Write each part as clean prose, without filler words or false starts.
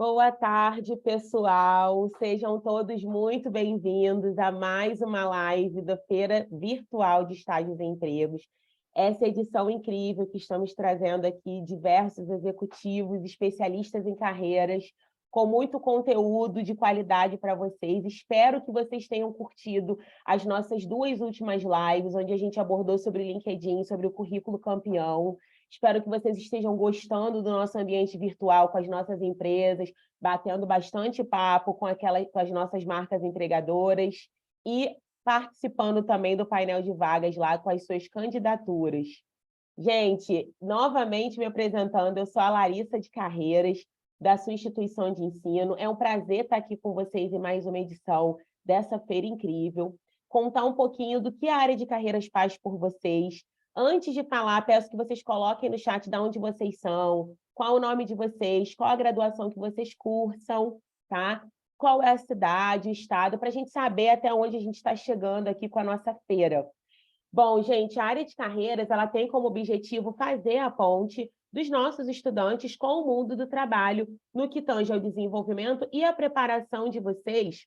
Boa tarde, pessoal. Sejam todos muito bem-vindos a mais uma live da Feira Virtual de Estágios e Empregos. Essa edição incrível que estamos trazendo aqui diversos executivos, especialistas em carreiras, com muito conteúdo de qualidade para vocês. Espero que vocês tenham curtido as nossas duas últimas lives, onde a gente abordou sobre o LinkedIn, sobre o currículo campeão. Espero que vocês estejam gostando do nosso ambiente virtual com as nossas empresas, batendo bastante papo com as nossas marcas entregadoras e participando também do painel de vagas lá com as suas candidaturas. Gente, novamente me apresentando, eu sou a Larissa de Carreiras, da sua instituição de ensino. É um prazer estar aqui com vocês em mais uma edição dessa feira incrível, contar um pouquinho do que a área de carreiras faz por vocês. Antes de falar, peço que vocês coloquem no chat de onde vocês são, qual o nome de vocês, qual a graduação que vocês cursam, tá? Qual é a cidade, o estado, para a gente saber até onde a gente está chegando aqui com a nossa feira. Bom, gente, a área de carreiras ela tem como objetivo fazer a ponte dos nossos estudantes com o mundo do trabalho no que tange ao desenvolvimento e à preparação de vocês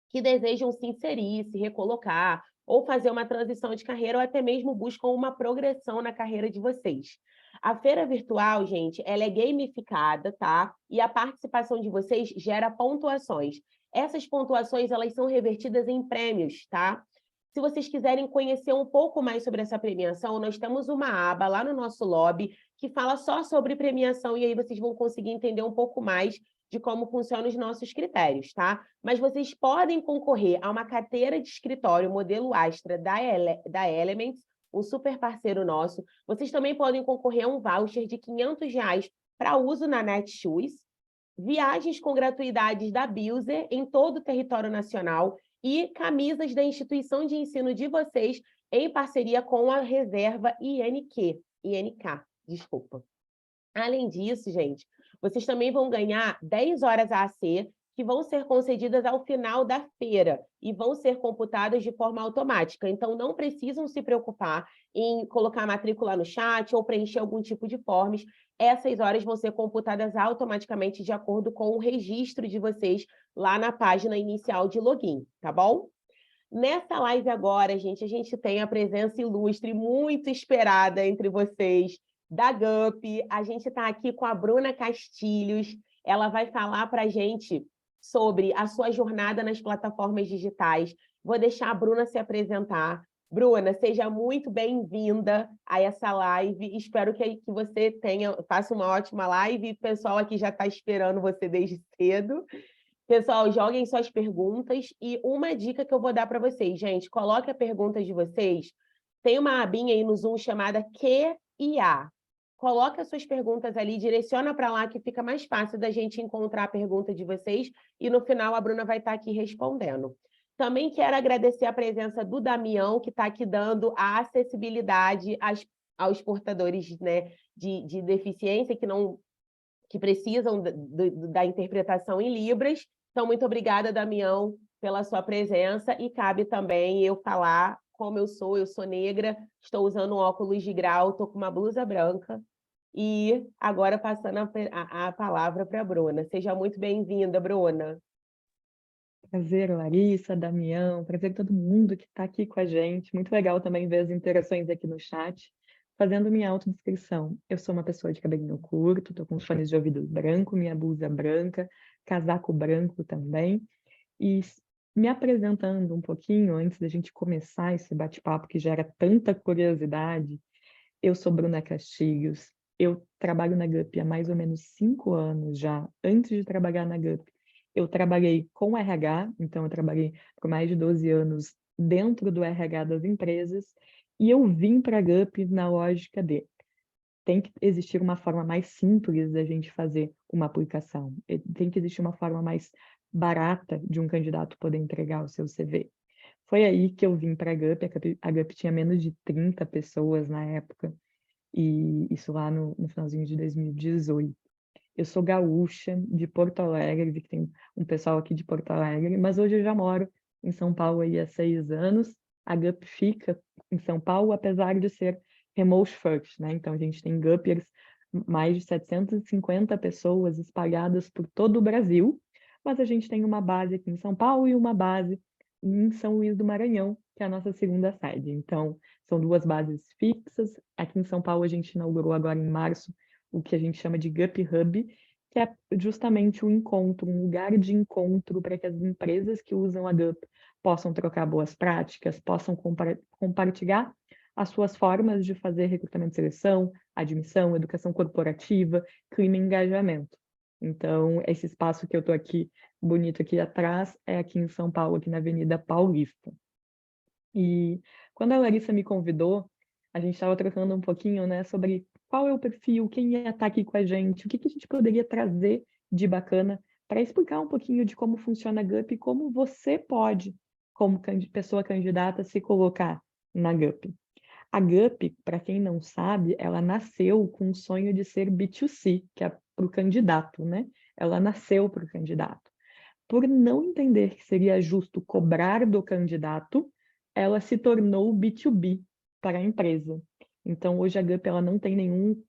que desejam se inserir, se recolocar, ou fazer uma transição de carreira, ou até mesmo buscam uma progressão na carreira de vocês. A feira virtual, gente, ela é gamificada, tá? E a participação de vocês gera pontuações. Essas pontuações, elas são revertidas em prêmios, tá? Se vocês quiserem conhecer um pouco mais sobre essa premiação, nós temos uma aba lá no nosso lobby que fala só sobre premiação, e aí vocês vão conseguir entender um pouco mais de como funcionam os nossos critérios, tá? Mas vocês podem concorrer a uma carteira de escritório modelo Astra da Elements, um super parceiro nosso. Vocês também podem concorrer a um voucher de R$ 500 para uso na Netshoes, viagens com gratuidades da Builder em todo o território nacional e camisas da instituição de ensino de vocês em parceria com a Reserva INK, desculpa. Além disso, gente, vocês também vão ganhar 10 horas AAC, que vão ser concedidas ao final da feira e vão ser computadas de forma automática. Então, não precisam se preocupar em colocar a matrícula no chat ou preencher algum tipo de forms. Essas horas vão ser computadas automaticamente de acordo com o registro de vocês lá na página inicial de login, tá bom? Nessa live agora, gente, a gente tem a presença ilustre, muito esperada entre vocês, da GUP. A gente está aqui com a Bruna Castilhos. Ela vai falar para a gente sobre a sua jornada nas plataformas digitais. Vou deixar a Bruna se apresentar. Bruna, seja muito bem-vinda a essa live. Espero que você faça uma ótima live. O pessoal aqui já está esperando você desde cedo. Pessoal, joguem suas perguntas e uma dica que eu vou dar para vocês, gente, coloque a pergunta de vocês. Tem uma abinha aí no Zoom chamada Q&A. Coloque as suas perguntas ali, direciona para lá que fica mais fácil da gente encontrar a pergunta de vocês e no final a Bruna vai estar aqui respondendo. Também quero agradecer a presença do Damião, que está aqui dando a acessibilidade aos portadores, né, de deficiência que precisam da interpretação em Libras. Então, muito obrigada, Damião, pela sua presença. E cabe também eu falar como eu sou negra, estou usando um óculos de grau, estou com uma blusa branca. E agora passando a palavra para a Bruna. Seja muito bem-vinda, Bruna. Prazer, Larissa, Damião, prazer todo mundo que está aqui com a gente. Muito legal também ver as interações aqui no chat. Fazendo minha autodescrição, eu sou uma pessoa de cabelinho curto, estou com os fones de ouvido branco, minha blusa branca, casaco branco também. E me apresentando um pouquinho, antes da gente começar esse bate-papo que gera tanta curiosidade, eu sou Bruna Castilhos, eu trabalho na GUP há mais ou menos 5 anos já. Antes de trabalhar na GUP, eu trabalhei com RH, então eu trabalhei por mais de 12 anos dentro do RH das empresas, e eu vim para a GUP na lógica de tem que existir uma forma mais simples da gente fazer uma aplicação, tem que existir uma forma mais barata de um candidato poder entregar o seu CV. Foi aí que eu vim para a GUP, a GUP tinha menos de 30 pessoas na época, e isso lá no finalzinho de 2018. Eu sou gaúcha, de Porto Alegre, vi que tem um pessoal aqui de Porto Alegre, mas hoje eu já moro em São Paulo aí há 6 anos. A GUP fica em São Paulo, apesar de ser remote first, né? Então a gente tem GUPers mais de 750 pessoas espalhadas por todo o Brasil, mas a gente tem uma base aqui em São Paulo e uma base em São Luís do Maranhão, que é a nossa segunda sede. Então, são duas bases fixas. Aqui em São Paulo, a gente inaugurou agora em março o que a gente chama de Gup Hub, que é justamente um encontro, um lugar de encontro para que as empresas que usam a Gup possam trocar boas práticas, possam compartilhar as suas formas de fazer recrutamento e seleção, admissão, educação corporativa, clima e engajamento. Então, esse espaço que eu estou aqui, bonito aqui atrás, é aqui em São Paulo, aqui na Avenida Paulista. E quando a Larissa me convidou, a gente estava trocando um pouquinho, né, sobre qual é o perfil, quem ia estar aqui com a gente, o que a gente poderia trazer de bacana para explicar um pouquinho de como funciona a GUP e como você pode, como pessoa candidata, se colocar na GUP. A GUP, para quem não sabe, ela nasceu com o sonho de ser B2C, que é para o candidato, né? Ela nasceu para o candidato. Por não entender que seria justo cobrar do candidato, ela se tornou B2B para a empresa. Então, hoje a GUP ela não tem nenhum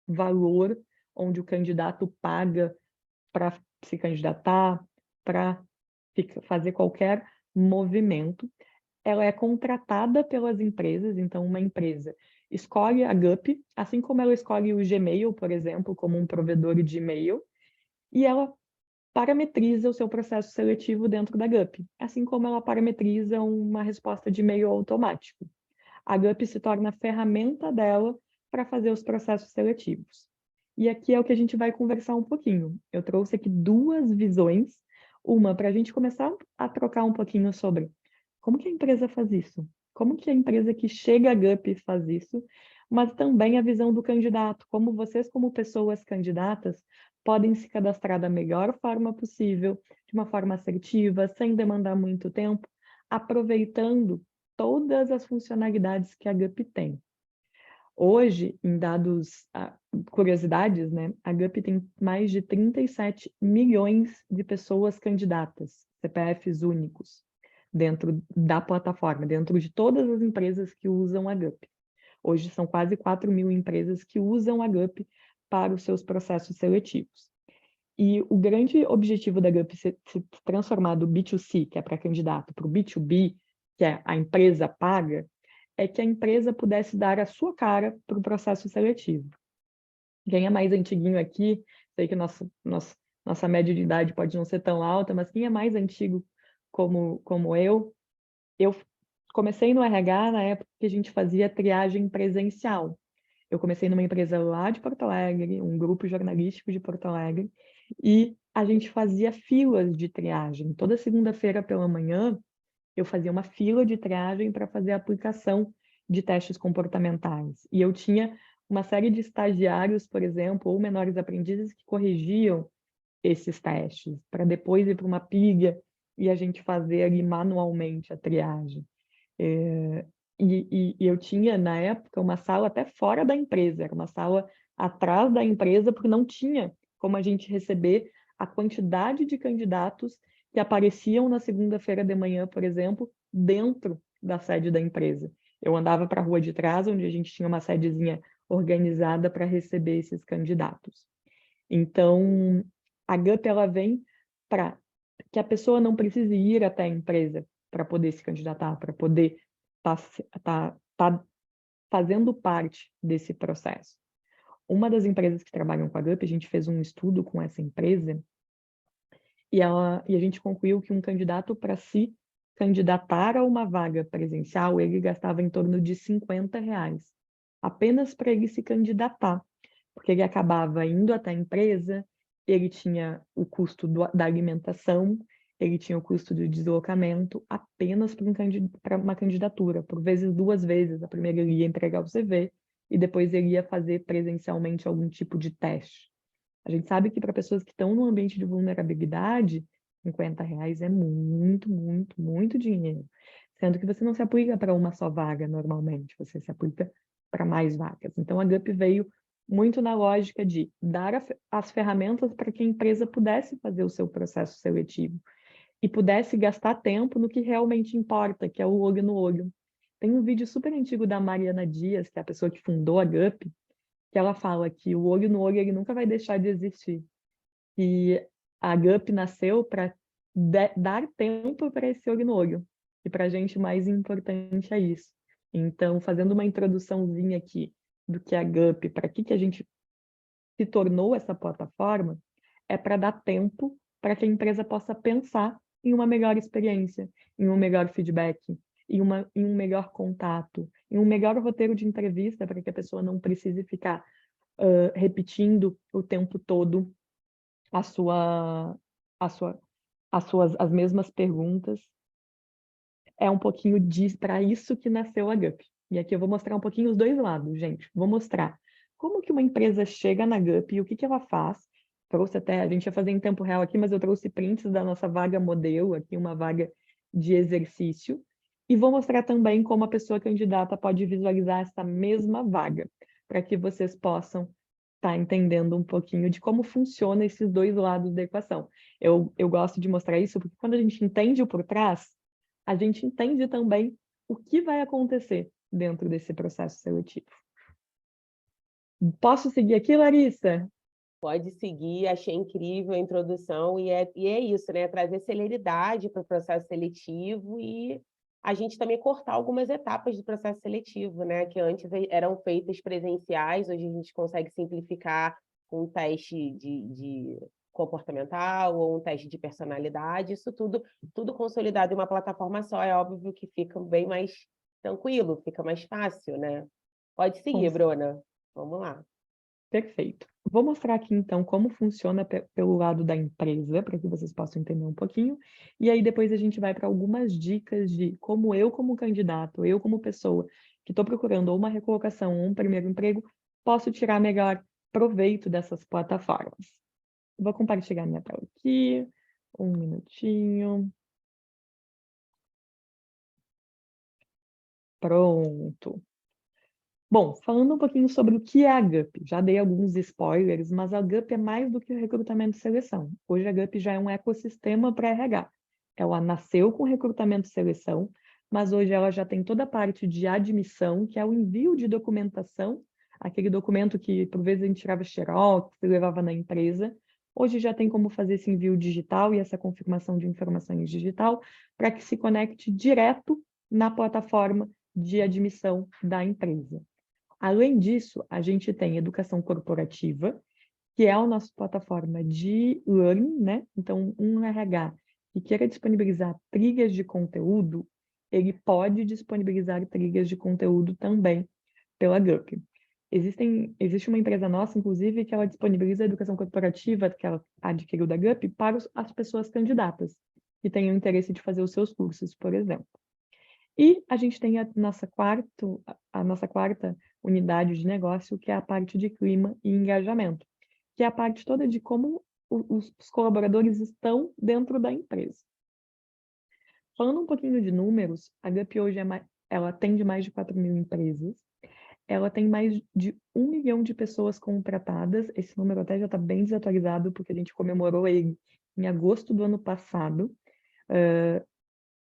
valor onde o candidato paga para se candidatar, para fazer qualquer movimento. Ela é contratada pelas empresas, então uma empresa escolhe a GUP, assim como ela escolhe o Gmail, por exemplo, como um provedor de e-mail, e ela parametriza o seu processo seletivo dentro da GUP, assim como ela parametriza uma resposta de e-mail automático. A GUP se torna a ferramenta dela para fazer os processos seletivos. E aqui é o que a gente vai conversar um pouquinho. Eu trouxe aqui duas visões, uma para a gente começar a trocar um pouquinho sobre como que a empresa faz isso, como que a empresa que chega à GUP faz isso, mas também a visão do candidato, como vocês, como pessoas candidatas, podem se cadastrar da melhor forma possível, de uma forma assertiva, sem demandar muito tempo, aproveitando todas as funcionalidades que a GUP tem. Hoje, em dados, curiosidades, né, a GUP tem mais de 37 milhões de pessoas candidatas, CPFs únicos, dentro da plataforma, dentro de todas as empresas que usam a GUP. Hoje são quase 4 mil empresas que usam a GUP para os seus processos seletivos. E o grande objetivo da GUP se transformar do B2C, que é para candidato, para o B2B, que é a empresa paga, é que a empresa pudesse dar a sua cara para o processo seletivo. Quem é mais antiguinho aqui, sei que nossa média de idade pode não ser tão alta, mas quem é mais antigo como eu comecei no RH na época que a gente fazia triagem presencial. Eu comecei numa empresa lá de Porto Alegre, um grupo jornalístico de Porto Alegre, e a gente fazia filas de triagem. Toda segunda-feira pela manhã, eu fazia uma fila de triagem para fazer a aplicação de testes comportamentais. E eu tinha uma série de estagiários, por exemplo, ou menores aprendizes que corrigiam esses testes, para depois ir para uma pilha e a gente fazer ali manualmente a triagem. E eu tinha, na época, uma sala até fora da empresa, era uma sala atrás da empresa, porque não tinha como a gente receber a quantidade de candidatos que apareciam na segunda-feira de manhã, por exemplo, dentro da sede da empresa. Eu andava para a rua de trás, onde a gente tinha uma sedezinha organizada para receber esses candidatos. Então, a GUP ela vem para que a pessoa não precise ir até a empresa para poder se candidatar, para poder tá fazendo parte desse processo. Uma das empresas que trabalham com a GUP, a gente fez um estudo com essa empresa e a gente concluiu que um candidato para se candidatar a uma vaga presencial, ele gastava em torno de R$ 50 apenas para ele se candidatar, porque ele acabava indo até a empresa, ele tinha o custo da alimentação, ele tinha o custo do deslocamento apenas para uma candidatura, por vezes duas vezes. A primeira ele ia entregar o CV e depois ele ia fazer presencialmente algum tipo de teste. A gente sabe que para pessoas que estão no ambiente de vulnerabilidade, R$ 50 é muito, muito, muito dinheiro. Sendo que você não se aplica para uma só vaga normalmente, você se aplica para mais vagas. Então a GUP veio muito na lógica de dar as ferramentas para que a empresa pudesse fazer o seu processo seletivo e pudesse gastar tempo no que realmente importa, que é o olho no olho. Tem um vídeo super antigo da Mariana Dias, que é a pessoa que fundou a GUP, que ela fala que o olho no olho ele nunca vai deixar de existir. E a GUP nasceu para dar tempo para esse olho no olho. E para a gente, o mais importante é isso. Então, fazendo uma introduçãozinha aqui do que é a GUP, para que a gente se tornou essa plataforma, é para dar tempo para que a empresa possa pensar em uma melhor experiência, em um melhor feedback, em um melhor contato, em um melhor roteiro de entrevista, para que a pessoa não precise ficar repetindo o tempo todo a sua, a sua, as mesmas perguntas. É um pouquinho para isso que nasceu a GUP. E aqui eu vou mostrar um pouquinho os dois lados, gente. Vou mostrar como que uma empresa chega na GUP e o que ela faz. Trouxe até, a gente ia fazer em tempo real aqui, mas eu trouxe prints da nossa vaga modelo, aqui uma vaga de exercício. E vou mostrar também como a pessoa candidata pode visualizar essa mesma vaga, para que vocês possam estar entendendo um pouquinho de como funciona esses dois lados da equação. Eu gosto de mostrar isso porque quando a gente entende o por trás, a gente entende também o que vai acontecer dentro desse processo seletivo. Posso seguir aqui, Larissa? Pode seguir, achei incrível a introdução, e é isso, né? Trazer celeridade para o processo seletivo e a gente também cortar algumas etapas do processo seletivo, né? Que antes eram feitas presenciais, hoje a gente consegue simplificar com um teste de comportamental ou um teste de personalidade, isso tudo consolidado em uma plataforma só, é óbvio que fica bem mais tranquilo, fica mais fácil, né? Pode seguir, Bruna. Vamos lá. Perfeito. Vou mostrar aqui, então, como funciona pelo lado da empresa, para que vocês possam entender um pouquinho. E aí, depois, a gente vai para algumas dicas de como eu, como candidato, eu, como pessoa que estou procurando ou uma recolocação ou um primeiro emprego, posso tirar melhor proveito dessas plataformas. Vou compartilhar minha tela aqui. Um minutinho. Pronto. Bom, falando um pouquinho sobre o que é a GUP, já dei alguns spoilers, mas a GUP é mais do que o recrutamento e seleção. Hoje a GUP já é um ecossistema para RH. Ela nasceu com recrutamento e seleção, mas hoje ela já tem toda a parte de admissão, que é o envio de documentação, aquele documento que por vezes a gente tirava xerox e levava na empresa. Hoje já tem como fazer esse envio digital e essa confirmação de informações digital para que se conecte direto na plataforma de admissão da empresa. Além disso, a gente tem educação corporativa, que é a nossa plataforma de learning, né? Então, um RH que queira disponibilizar trilhas de conteúdo, ele pode disponibilizar trilhas de conteúdo também pela GUP. Existe uma empresa nossa, inclusive, que ela disponibiliza a educação corporativa que ela adquiriu da GUP para as pessoas candidatas que tenham interesse de fazer os seus cursos, por exemplo. E a gente tem a nossa quarta unidade de negócio, que é a parte de clima e engajamento, que é a parte toda de como os colaboradores estão dentro da empresa. Falando um pouquinho de números, a GUP hoje ela atende mais de 4.000 empresas, ela tem mais de 1 milhão de pessoas contratadas, esse número até já está bem desatualizado, porque a gente comemorou ele em agosto do ano passado,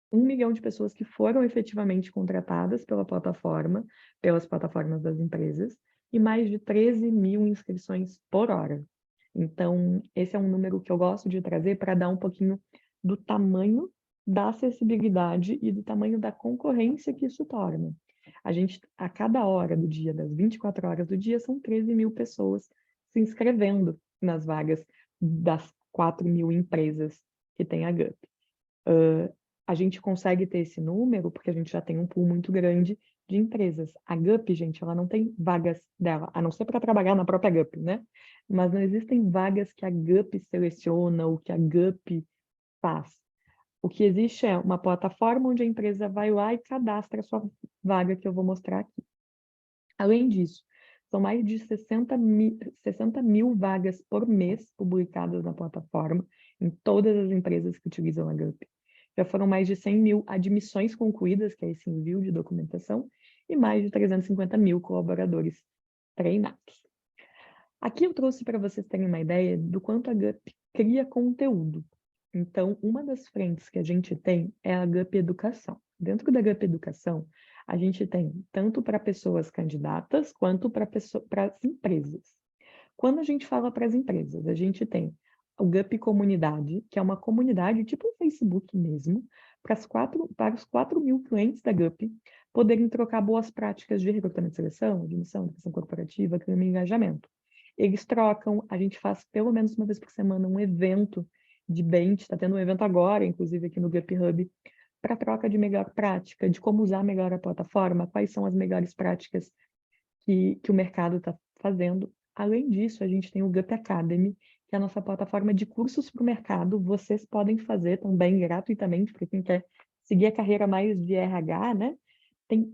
1 milhão de pessoas que foram efetivamente contratadas pela plataforma, pelas plataformas das empresas, e mais de 13 mil inscrições por hora. Então, esse é um número que eu gosto de trazer para dar um pouquinho do tamanho da acessibilidade e do tamanho da concorrência que isso torna. A gente, a cada hora do dia, das 24 horas do dia, são 13 mil pessoas se inscrevendo nas vagas das 4 mil empresas que tem a GUP. A gente consegue ter esse número porque a gente já tem um pool muito grande de empresas. A GUP, gente, ela não tem vagas dela, a não ser para trabalhar na própria GUP, né? Mas não existem vagas que a GUP seleciona ou que a GUP faz. O que existe é uma plataforma onde a empresa vai lá e cadastra a sua vaga, que eu vou mostrar aqui. Além disso, são mais de 60 mil vagas por mês publicadas na plataforma, em todas as empresas que utilizam a GUP. Já foram mais de 100 mil admissões concluídas, que é esse envio de documentação, e mais de 350 mil colaboradores treinados. Aqui eu trouxe para vocês terem uma ideia do quanto a GUP cria conteúdo. Então, uma das frentes que a gente tem é a GUP Educação. Dentro da GUP Educação, A gente tem tanto para pessoas candidatas quanto para as empresas. Quando a gente fala para as empresas, a gente tem o GUP Comunidade, que é uma comunidade tipo um Facebook mesmo, para os 4 mil clientes da GUP poderem trocar boas práticas de recrutamento e seleção, admissão, educação corporativa, clima e engajamento. Eles trocam, a gente faz pelo menos uma vez por semana um evento de bench, está tendo um evento agora, inclusive aqui no GUP Hub, para troca de melhor prática, de como usar melhor a plataforma, quais são as melhores práticas que o mercado está fazendo. Além disso, a gente tem o GUP Academy, que é a nossa plataforma de cursos para o mercado. Vocês podem fazer também gratuitamente, para quem quer seguir a carreira mais de RH, né? Tem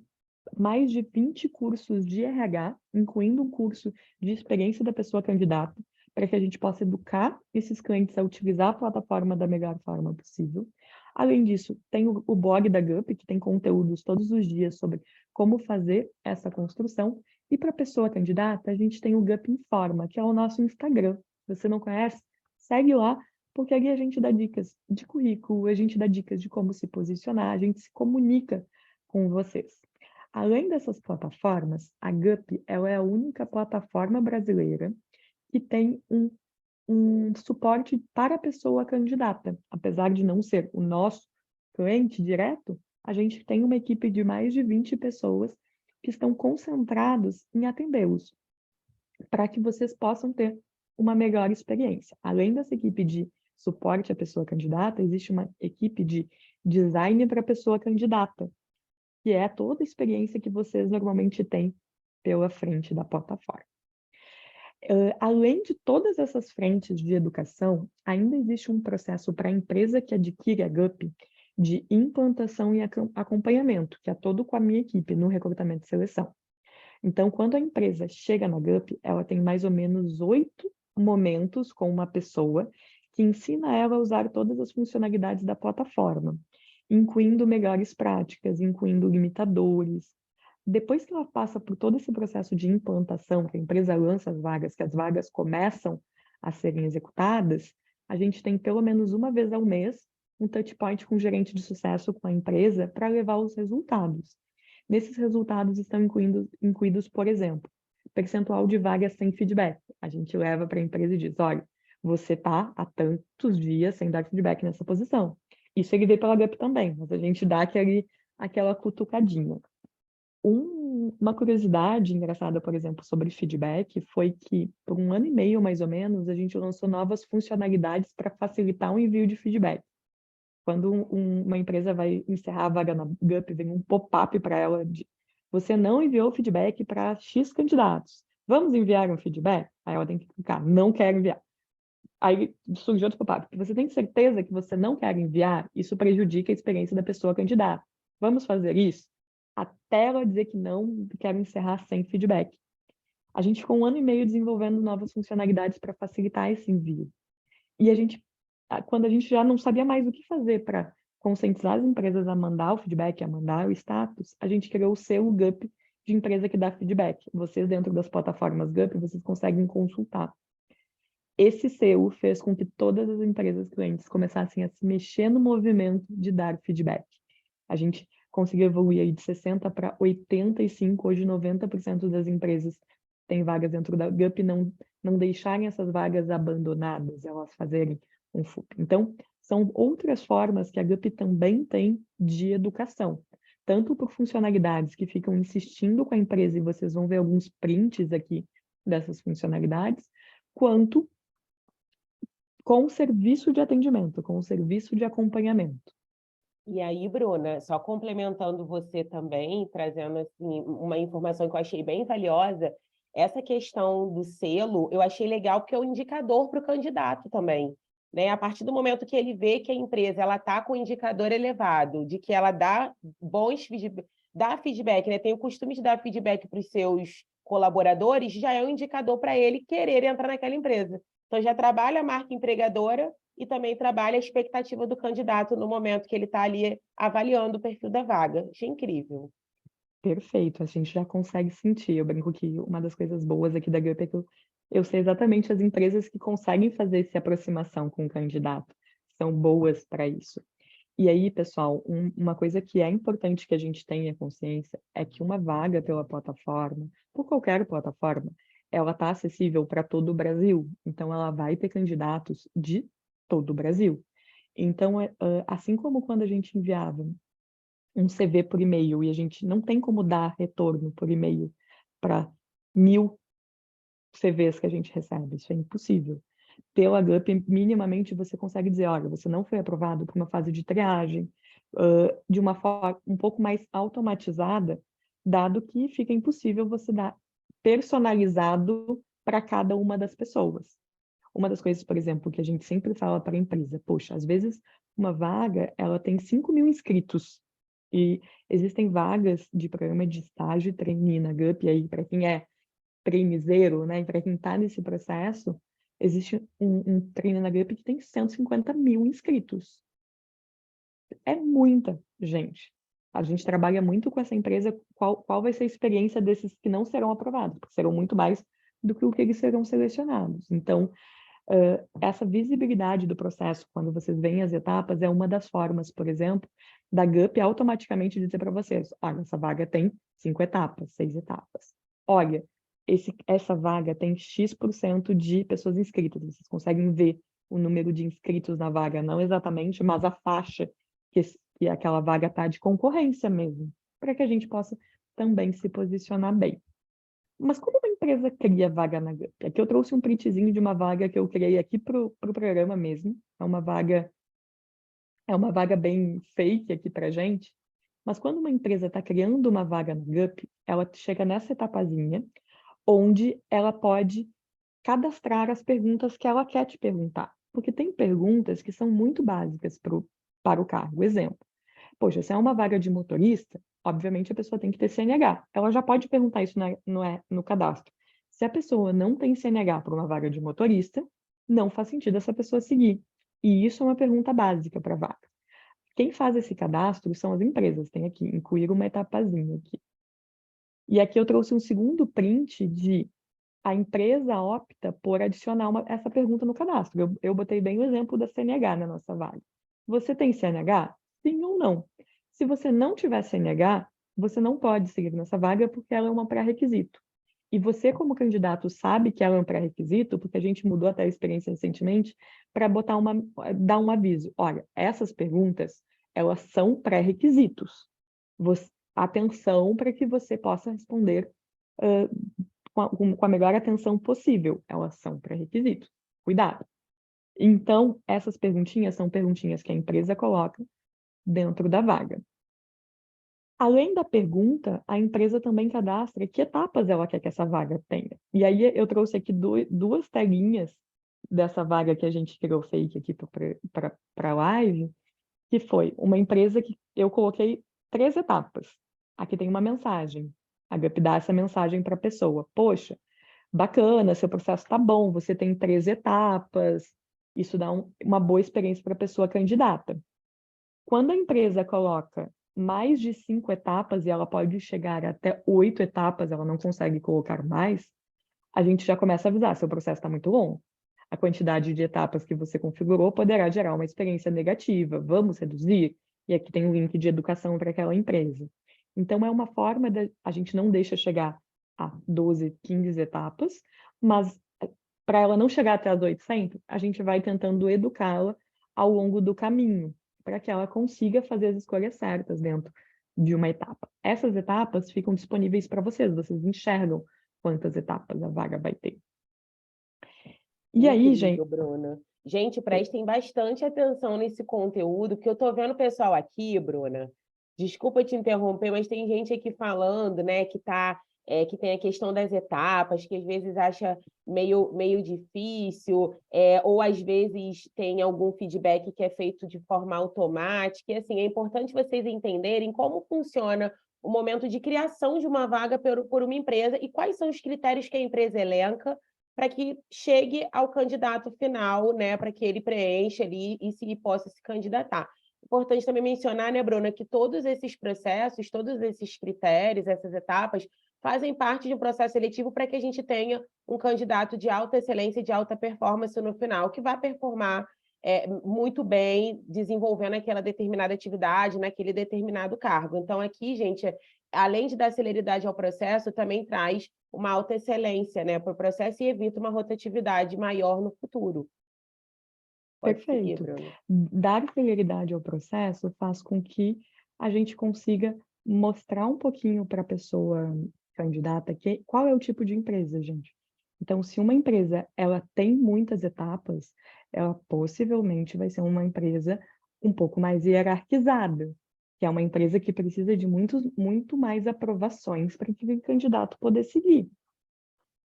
mais de 20 cursos de RH, incluindo um curso de experiência da pessoa candidata, para que a gente possa educar esses clientes a utilizar a plataforma da melhor forma possível. Além disso, tem o blog da GUP, que tem conteúdos todos os dias sobre como fazer essa construção. E para a pessoa candidata, a gente tem o GUP Informa, que é o nosso Instagram. Se você não conhece, segue lá, porque ali a gente dá dicas de currículo, a gente dá dicas de como se posicionar, a gente se comunica com vocês. Além dessas plataformas, a GUP ela é a única plataforma brasileira que tem um suporte para a pessoa candidata. Apesar de não ser o nosso cliente direto, a gente tem uma equipe de mais de 20 pessoas que estão concentrados em atendê-los, para que vocês possam ter uma melhor experiência. Além dessa equipe de suporte à pessoa candidata, existe uma equipe de design para a pessoa candidata, que é toda a experiência que vocês normalmente têm pela frente da plataforma. Além de todas essas frentes de educação, ainda existe um processo para a empresa que adquire a GUP de implantação e acompanhamento, que é todo com a minha equipe no recrutamento e seleção. Então, quando a empresa chega na GUP, ela tem mais ou menos 8 momentos com uma pessoa que ensina ela a usar todas as funcionalidades da plataforma, incluindo melhores práticas, incluindo limitadores. Depois que ela passa por todo esse processo de implantação, que a empresa lança as vagas, que as vagas começam a serem executadas, a gente tem pelo menos uma vez ao mês um touch point com o gerente de sucesso com a empresa para levar os resultados. Nesses resultados estão incluídos, por exemplo, percentual de vagas sem feedback. A gente leva para a empresa e diz, olha, você está há tantos dias sem dar feedback nessa posição. Isso ele vê pela GUP também, mas a gente dá aquela cutucadinha. Uma curiosidade engraçada, por exemplo, sobre feedback foi que, por 1 ano e meio, mais ou menos, a gente lançou novas funcionalidades para facilitar o envio de feedback. Quando uma empresa vai encerrar a vaga na GUP, vem um pop-up para ela de você não enviou feedback para X candidatos. Vamos enviar um feedback? Aí ela tem que clicar, não quero enviar. Aí surgiu outro pop-up. Você tem certeza que você não quer enviar? Isso prejudica a experiência da pessoa candidata. Vamos fazer isso? Até ela dizer que não, quero encerrar sem feedback. A gente ficou 1 ano e meio desenvolvendo novas funcionalidades para facilitar esse envio. E quando a gente já não sabia mais o que fazer para conscientizar as empresas a mandar o feedback, a mandar o status, a gente criou o selo GUP de empresa que dá feedback. Vocês, dentro das plataformas GUP, vocês conseguem consultar. Esse selo fez com que todas as empresas clientes começassem a se mexer no movimento de dar feedback. A gente conseguiu evoluir aí de 60 para 85, hoje 90% das empresas têm vagas dentro da GUP, não deixarem essas vagas abandonadas, elas fazerem um FUP. Então, são outras formas que a GUP também tem de educação, tanto por funcionalidades que ficam insistindo com a empresa, e vocês vão ver alguns prints aqui dessas funcionalidades, quanto com o serviço de atendimento, com o serviço de acompanhamento. E aí, Bruna, só complementando você também, trazendo assim, uma informação que eu achei bem valiosa, essa questão do selo, eu achei legal porque é um indicador para o candidato também. Né? A partir do momento que ele vê que a empresa está com um indicador elevado, de que ela dá dá feedback, né? Tem o costume de dar feedback para os seus colaboradores, já é um indicador para ele querer entrar naquela empresa. Então, já trabalha a marca empregadora e também trabalha a expectativa do candidato no momento que ele está ali avaliando o perfil da vaga. Achei incrível. Perfeito, a gente já consegue sentir. Eu brinco que uma das coisas boas aqui da GUP é que eu sei exatamente as empresas que conseguem fazer essa aproximação com o candidato, são boas para isso. E aí, pessoal, uma coisa que é importante que a gente tenha consciência é que uma vaga pela plataforma, por qualquer plataforma, ela está acessível para todo o Brasil. Então, ela vai ter candidatos de todo o Brasil. Então, assim como quando a gente enviava um CV por e-mail e a gente não tem como dar retorno por e-mail para 1000 CVs que a gente recebe, isso é impossível. Pela GUP, minimamente você consegue dizer, olha, você não foi aprovado para uma fase de triagem, de uma forma um pouco mais automatizada, dado que fica impossível você dar personalizado para cada uma das pessoas. Uma das coisas, por exemplo, que a gente sempre fala para a empresa, poxa, às vezes uma vaga, ela tem 5.000 inscritos, e existem vagas de programa de estágio e trainee na GUP, e aí para quem é traineezeiro, né, para quem está nesse processo, existe um trainee na GUP que tem 150.000 inscritos. É muita gente. A gente trabalha muito com essa empresa, qual vai ser a experiência desses que não serão aprovados, porque serão muito mais do que o que eles serão selecionados. Então, essa visibilidade do processo, quando vocês veem as etapas, é uma das formas, por exemplo, da GUP automaticamente dizer para vocês, olha, essa vaga tem 5 etapas, 6 etapas. Olha, essa vaga tem X% de pessoas inscritas. Vocês conseguem ver o número de inscritos na vaga, não exatamente, mas a faixa que aquela vaga está de concorrência mesmo, para que a gente possa também se posicionar bem. Mas como uma empresa cria vaga na GUP? Aqui eu trouxe um printzinho de uma vaga que eu criei aqui para o programa mesmo. É uma vaga bem fake aqui para gente. Mas quando uma empresa está criando uma vaga na GUP, ela chega nessa etapazinha, onde ela pode cadastrar as perguntas que ela quer te perguntar. Porque tem perguntas que são muito básicas para o cargo. Exemplo, poxa, se é uma vaga de motorista, obviamente a pessoa tem que ter CNH. Ela já pode perguntar isso no cadastro. Se a pessoa não tem CNH para uma vaga de motorista, não faz sentido essa pessoa seguir. E isso é uma pergunta básica para a vaga. Quem faz esse cadastro são as empresas. Tem aqui, incluir uma etapazinha aqui. E aqui eu trouxe um segundo print de a empresa opta por adicionar essa pergunta no cadastro. Eu botei bem o exemplo da CNH na nossa vaga. Você tem CNH? Sim ou não? Se você não tiver CNH, você não pode seguir nessa vaga porque ela é um pré-requisito. E você, como candidato, sabe que ela é um pré-requisito, porque a gente mudou até a experiência recentemente, para dar um aviso. Olha, essas perguntas, elas são pré-requisitos. Atenção para que você possa responder com a melhor atenção possível. Elas são pré-requisitos. Cuidado. Então, essas perguntinhas são perguntinhas que a empresa coloca dentro da vaga. Além da pergunta, a empresa também cadastra que etapas ela quer que essa vaga tenha. E aí eu trouxe aqui duas taguinhas dessa vaga que a gente criou fake aqui para a live, que foi uma empresa que eu coloquei 3 etapas. Aqui tem uma mensagem. A GUP dá essa mensagem para a pessoa. Poxa, bacana, seu processo está bom, você tem 3 etapas. Isso dá uma boa experiência para a pessoa candidata. Quando a empresa coloca mais de 5 etapas, e ela pode chegar até 8 etapas, ela não consegue colocar mais, a gente já começa a avisar, seu processo está muito longo. A quantidade de etapas que você configurou poderá gerar uma experiência negativa. Vamos reduzir? E aqui tem um link de educação para aquela empresa. Então, é uma forma a gente não deixa chegar a 12, 15 etapas, mas para ela não chegar até as 800, a gente vai tentando educá-la ao longo do caminho, para que ela consiga fazer as escolhas certas dentro de uma etapa. Essas etapas ficam disponíveis para vocês enxergam quantas etapas a vaga vai ter. E aí, gente... Bruna. Gente, prestem bastante atenção nesse conteúdo, que eu estou vendo o pessoal aqui, Bruna. Desculpa te interromper, mas tem gente aqui falando, né, que que tem a questão das etapas, que às vezes acha meio difícil, ou às vezes tem algum feedback que é feito de forma automática. E assim, é importante vocês entenderem como funciona o momento de criação de uma vaga por uma empresa e quais são os critérios que a empresa elenca para que chegue ao candidato final, né, para que ele preencha ali e possa se candidatar. Importante também mencionar, né, Bruna, que todos esses processos, todos esses critérios, essas etapas, fazem parte de um processo seletivo para que a gente tenha um candidato de alta excelência e de alta performance no final, que vai performar muito bem desenvolvendo aquela determinada atividade, naquele determinado cargo. Então, aqui, gente, além de dar celeridade ao processo, também traz uma alta excelência, né, para o processo e evita uma rotatividade maior no futuro. Pode seguir, Perfeito. Bruno. Dar celeridade ao processo faz com que a gente consiga mostrar um pouquinho para a pessoa candidata qual é o tipo de empresa, gente. Então, se uma empresa ela tem muitas etapas, ela possivelmente vai ser uma empresa um pouco mais hierarquizada, que é uma empresa que precisa de muito mais aprovações para que o candidato poder seguir.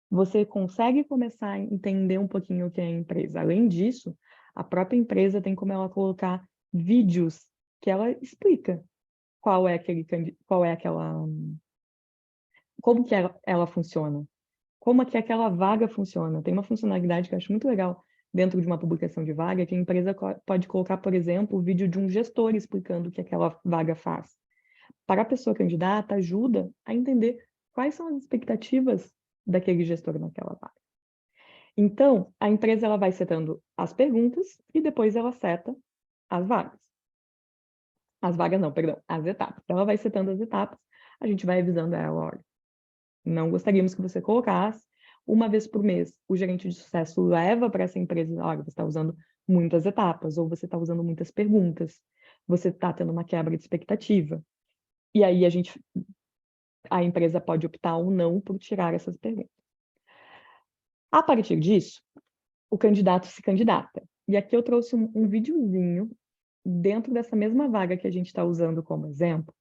Você consegue começar a entender um pouquinho o que é a empresa. Além disso, a própria empresa tem como ela colocar vídeos que ela explica como que ela funciona, como é que aquela vaga funciona. Tem uma funcionalidade que eu acho muito legal dentro de uma publicação de vaga, que a empresa pode colocar, por exemplo, o vídeo de um gestor explicando o que aquela vaga faz. Para a pessoa candidata, ajuda a entender quais são as expectativas daquele gestor naquela vaga. Então, a empresa ela vai setando as perguntas e depois ela seta as vagas. As vagas não, perdão, as etapas. Ela vai setando as etapas, a gente vai avisando ela, olha, não gostaríamos que você colocasse, uma vez por mês, o gerente de sucesso leva para essa empresa, olha, você está usando muitas etapas, ou você está usando muitas perguntas, você está tendo uma quebra de expectativa. E aí a empresa pode optar ou não por tirar essas perguntas. A partir disso, o candidato se candidata. E aqui eu trouxe um videozinho dentro dessa mesma vaga que a gente está usando como exemplo,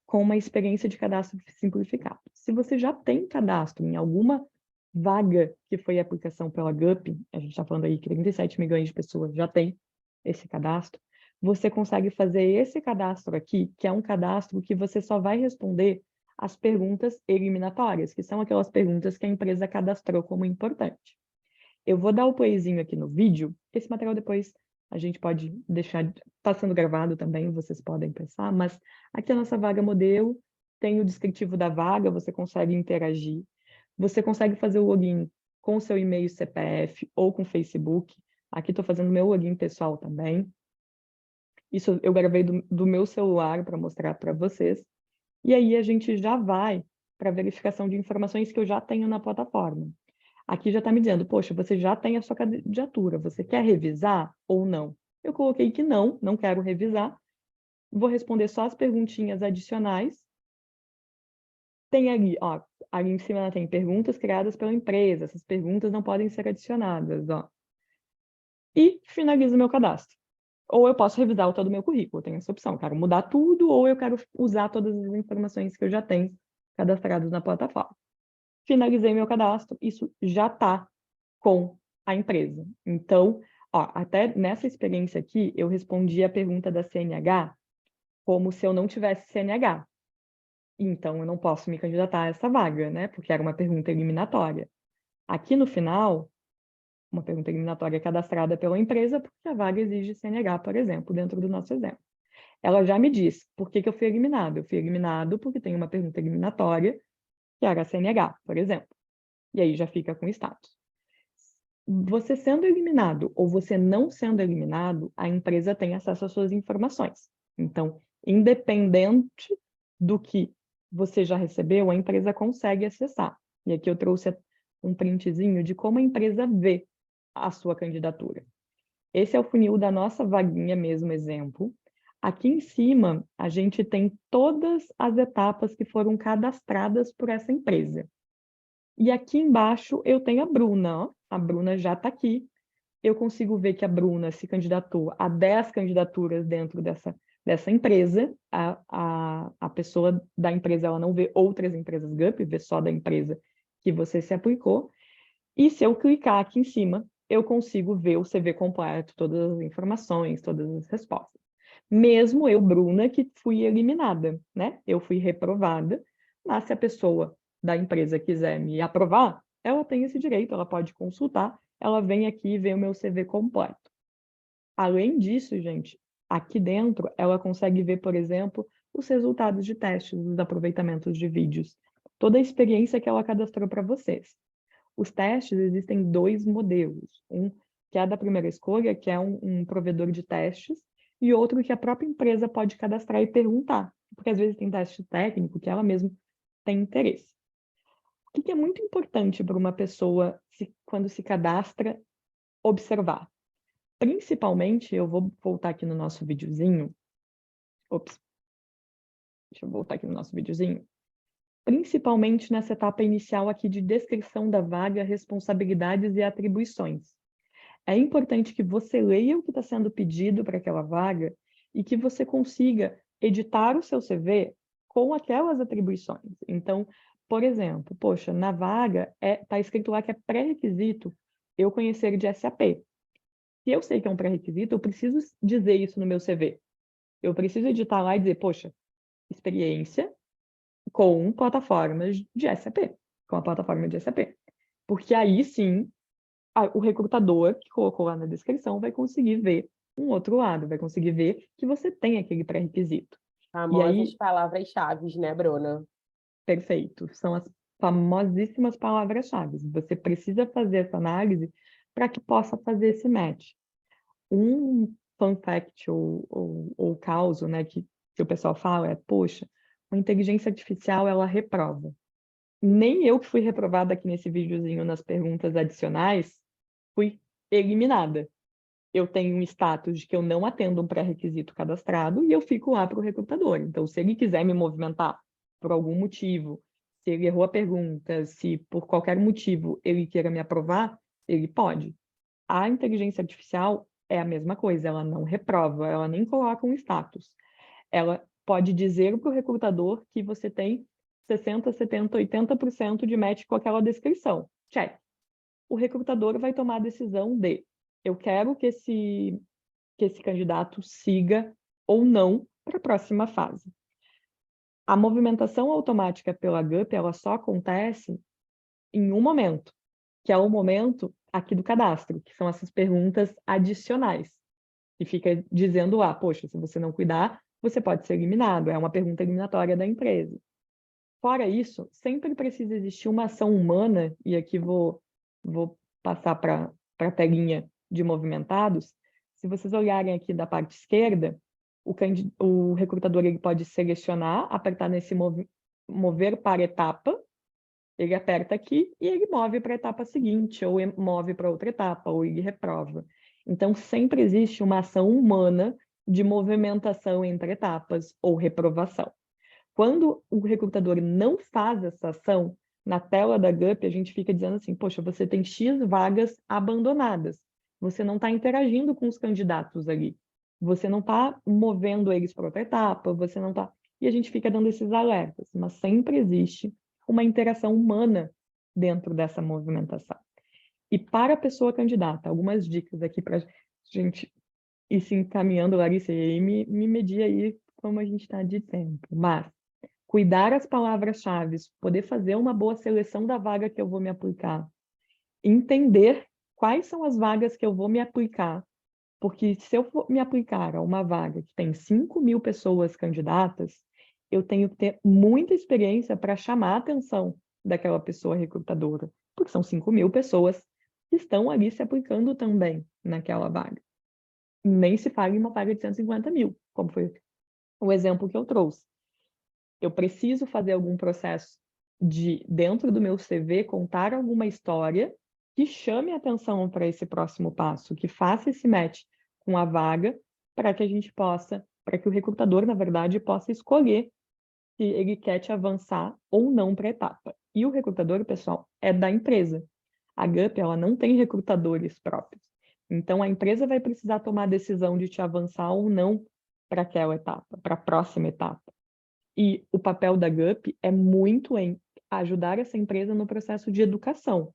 com uma experiência de cadastro simplificado. Se você já tem cadastro em alguma vaga que foi a aplicação pela GUP, a gente está falando aí que 37 milhões de pessoas já têm esse cadastro, você consegue fazer esse cadastro aqui, que é um cadastro que você só vai responder as perguntas eliminatórias, que são aquelas perguntas que a empresa cadastrou como importante. Eu vou dar o playzinho aqui no vídeo, esse material depois a gente pode deixar passando gravado também, vocês podem pensar, mas aqui a nossa vaga modelo, tem o descritivo da vaga, você consegue interagir, você consegue fazer o login com o seu e-mail CPF ou com Facebook, aqui estou fazendo meu login pessoal também, isso eu gravei do meu celular para mostrar para vocês, e aí a gente já vai para a verificação de informações que eu já tenho na plataforma. Aqui já está me dizendo, poxa, você já tem a sua candidatura, você quer revisar ou não? Eu coloquei que não, não quero revisar. Vou responder só as perguntinhas adicionais. Tem ali, ó, ali em cima tem perguntas criadas pela empresa, essas perguntas não podem ser adicionadas, ó. E finalizo o meu cadastro. Ou eu posso revisar todo o meu currículo, eu tenho essa opção, quero mudar tudo ou eu quero usar todas as informações que eu já tenho cadastradas na plataforma. Finalizei meu cadastro, isso já está com a empresa. Então, ó, até nessa experiência aqui, eu respondi a pergunta da CNH como se eu não tivesse CNH. Então, eu não posso me candidatar a essa vaga, né? Porque era uma pergunta eliminatória. Aqui no final, uma pergunta eliminatória cadastrada pela empresa, porque a vaga exige CNH, por exemplo, dentro do nosso exemplo. Ela já me diz por que eu fui eliminado. Eu fui eliminado porque tem uma pergunta eliminatória, que era a CNH, por exemplo. E aí já fica com status. Você sendo eliminado ou você não sendo eliminado, a empresa tem acesso às suas informações. Então, independente do que você já recebeu, a empresa consegue acessar. E aqui eu trouxe um printzinho de como a empresa vê a sua candidatura. Esse é o funil da nossa vaguinha mesmo, exemplo. Aqui em cima, a gente tem todas as etapas que foram cadastradas por essa empresa. E aqui embaixo eu tenho a Bruna, ó. A Bruna já está aqui. Eu consigo ver que a Bruna se candidatou a 10 candidaturas dentro dessa empresa. A pessoa da empresa ela não vê outras empresas GUP, vê só da empresa que você se aplicou. E se eu clicar aqui em cima, eu consigo ver o CV completo, todas as informações, todas as respostas. Mesmo eu, Bruna, que fui eliminada, né? Eu fui reprovada, mas se a pessoa da empresa quiser me aprovar, ela tem esse direito, ela pode consultar, ela vem aqui e vê o meu CV completo. Além disso, gente, aqui dentro, ela consegue ver, por exemplo, os resultados de testes, os aproveitamentos de vídeos, toda a experiência que ela cadastrou para vocês. Os testes, existem dois modelos. Um que é a da primeira escolha, que é um provedor de testes, e outro que a própria empresa pode cadastrar e perguntar, porque às vezes tem teste técnico que ela mesma tem interesse. O que é muito importante para uma pessoa, quando se cadastra, observar? Principalmente, eu vou voltar aqui no nosso videozinho. Ops, deixa eu voltar aqui no nosso videozinho. Principalmente nessa etapa inicial aqui de descrição da vaga, responsabilidades e atribuições. É importante que você leia o que está sendo pedido para aquela vaga e que você consiga editar o seu CV com aquelas atribuições. Então, por exemplo, poxa, na vaga está escrito lá que é pré-requisito eu conhecer de SAP. Se eu sei que é um pré-requisito, eu preciso dizer isso no meu CV. Eu preciso editar lá e dizer, poxa, experiência com plataformas de SAP, com a plataforma de SAP. Porque aí sim, o recrutador que colocou lá na descrição vai conseguir ver um outro lado, vai conseguir ver que você tem aquele pré-requisito. E Famosas aí, palavras-chave, né, Bruna? perfeito, são as famosíssimas palavras-chave. Você precisa fazer essa análise para que possa fazer esse match. Um fun fact ou causo, né, que o pessoal fala é, poxa, a inteligência artificial, ela reprova. Nem eu que fui reprovada aqui nesse videozinho nas perguntas adicionais, fui eliminada. Eu tenho um status de que eu não atendo um pré-requisito cadastrado e eu fico lá para o recrutador. Então, se ele quiser me movimentar por algum motivo, se ele errou a pergunta, se por qualquer motivo ele queira me aprovar, ele pode. A inteligência artificial é a mesma coisa, ela não reprova, ela nem coloca um status. Ela pode dizer para o recrutador que você tem 60, 70, 80% de match com aquela descrição. Check. O recrutador vai tomar a decisão de eu quero que esse candidato siga ou não para a próxima fase. A movimentação automática pela GUP, ela só acontece em um momento, que é o momento aqui do cadastro, que são essas perguntas adicionais, que fica dizendo lá, poxa, se você não cuidar, você pode ser eliminado, é uma pergunta eliminatória da empresa. Fora isso, sempre precisa existir uma ação humana, e aqui vou passar para a telinha de movimentados. Se vocês olharem aqui da parte esquerda, o recrutador ele pode selecionar, apertar nesse mover para etapa, ele aperta aqui e ele move para a etapa seguinte, ou move para outra etapa, ou ele reprova. Então, sempre existe uma ação humana de movimentação entre etapas ou reprovação. Quando o recrutador não faz essa ação, na tela da GUP, a gente fica dizendo assim, poxa, você tem X vagas abandonadas. Você não está interagindo com os candidatos ali. Você não está movendo eles para outra etapa, você não está... E a gente fica dando esses alertas, mas sempre existe uma interação humana dentro dessa movimentação. E para a pessoa candidata, algumas dicas aqui para a gente ir se encaminhando, Larissa, e aí me medir aí como a gente está de tempo. Mas cuidar as palavras-chave, poder fazer uma boa seleção da vaga que eu vou me aplicar, entender quais são as vagas que eu vou me aplicar, porque se eu for me aplicar a uma vaga que tem 5.000 pessoas candidatas, eu tenho que ter muita experiência para chamar a atenção daquela pessoa recrutadora, porque são 5.000 pessoas que estão ali se aplicando também naquela vaga. Nem se fala em uma vaga de 150 mil, como foi o exemplo que eu trouxe. Eu preciso fazer algum processo de, dentro do meu CV, contar alguma história que chame a atenção para esse próximo passo, que faça esse match com a vaga, para que a gente possa, para que o recrutador, na verdade, possa escolher se ele quer te avançar ou não para a etapa. E o recrutador, pessoal, é da empresa. A GUP, ela não tem recrutadores próprios. Então, a empresa vai precisar tomar a decisão de te avançar ou não para aquela etapa, para a próxima etapa. E o papel da GUP é muito em ajudar essa empresa no processo de educação.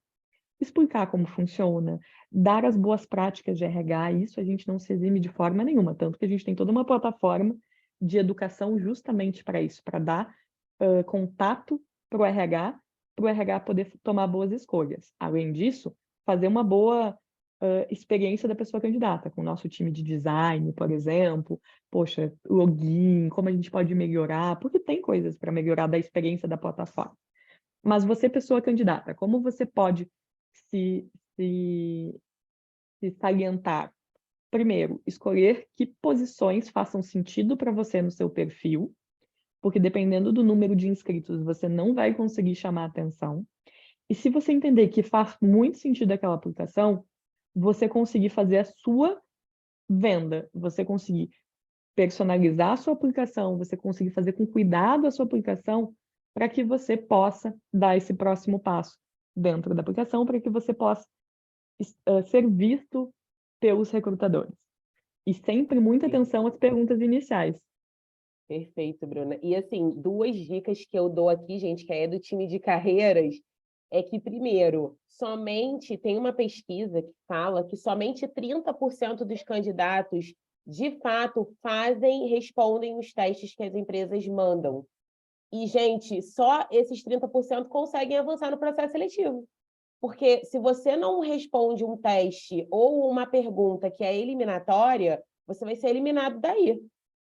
Explicar como funciona, dar as boas práticas de RH, isso a gente não se exime de forma nenhuma, tanto que a gente tem toda uma plataforma de educação justamente para isso, para dar contato para o RH poder tomar boas escolhas. Além disso, fazer uma boa experiência da pessoa candidata, com o nosso time de design, por exemplo, poxa, login, como a gente pode melhorar, porque tem coisas para melhorar da experiência da plataforma. Mas você, pessoa candidata, como você pode se se salientar. Primeiro, escolher que posições façam sentido para você no seu perfil, porque dependendo do número de inscritos, você não vai conseguir chamar atenção. E se você entender que faz muito sentido aquela aplicação, você conseguir fazer a sua venda, você conseguir personalizar a sua aplicação, você conseguir fazer com cuidado a sua aplicação para que você possa dar esse próximo passo dentro da aplicação, para que você possa ser visto pelos recrutadores. E sempre muita atenção às perguntas iniciais. Perfeito, Bruna. E assim, 2 dicas que eu dou aqui, gente, que é do time de carreiras, é que, primeiro, somente tem uma pesquisa que fala que somente 30% dos candidatos, de fato, respondem os testes que as empresas mandam. E, gente, só esses 30% conseguem avançar no processo seletivo. Porque se você não responde um teste ou uma pergunta que é eliminatória, você vai ser eliminado daí.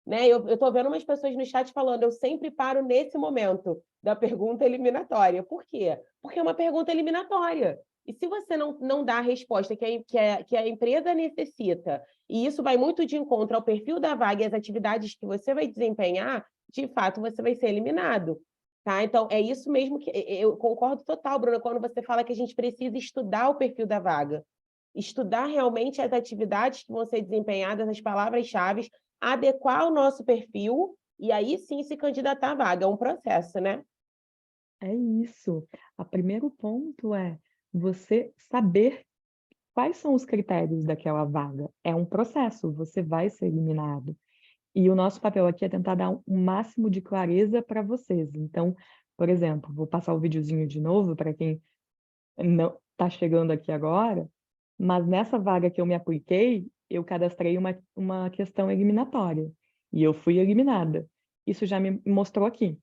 Né? Eu estou vendo umas pessoas no chat falando, eu sempre paro nesse momento da pergunta eliminatória. Por quê? Porque é uma pergunta eliminatória. E se você não dá a resposta que a empresa necessita, e isso vai muito de encontro ao perfil da vaga e às atividades que você vai desempenhar, de fato, você vai ser eliminado. Tá? Então, é isso mesmo que eu concordo total, Bruna, quando você fala que a gente precisa estudar o perfil da vaga. Estudar realmente as atividades que vão ser desempenhadas, as palavras-chave, adequar o nosso perfil e aí sim se candidatar à vaga. É um processo, né? É isso. O primeiro ponto é você saber quais são os critérios daquela vaga. É um processo, você vai ser eliminado. E o nosso papel aqui é tentar dar um máximo de clareza para vocês. Então, por exemplo, vou passar o videozinho de novo para quem não está chegando aqui agora, mas nessa vaga que eu me apliquei, eu cadastrei uma questão eliminatória e eu fui eliminada. Isso já me mostrou aqui.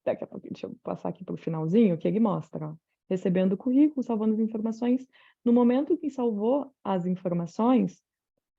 Daqui a pouco, deixa eu passar aqui para o finalzinho, que ele mostra, ó, recebendo o currículo, salvando as informações. No momento que salvou as informações,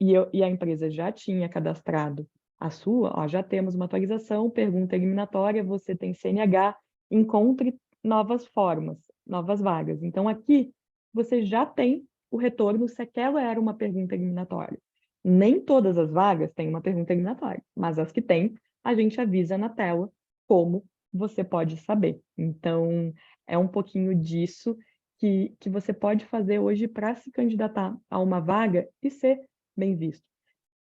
e a empresa já tinha cadastrado a sua, ó, já temos uma atualização, pergunta eliminatória, você tem CNH, encontre novas formas, novas vagas. Então, aqui, você já tem o retorno se aquela era uma pergunta eliminatória. Nem todas as vagas têm uma pergunta eliminatória, mas as que têm, a gente avisa na tela como você pode saber. Então, é um pouquinho disso que você pode fazer hoje para se candidatar a uma vaga e ser bem visto.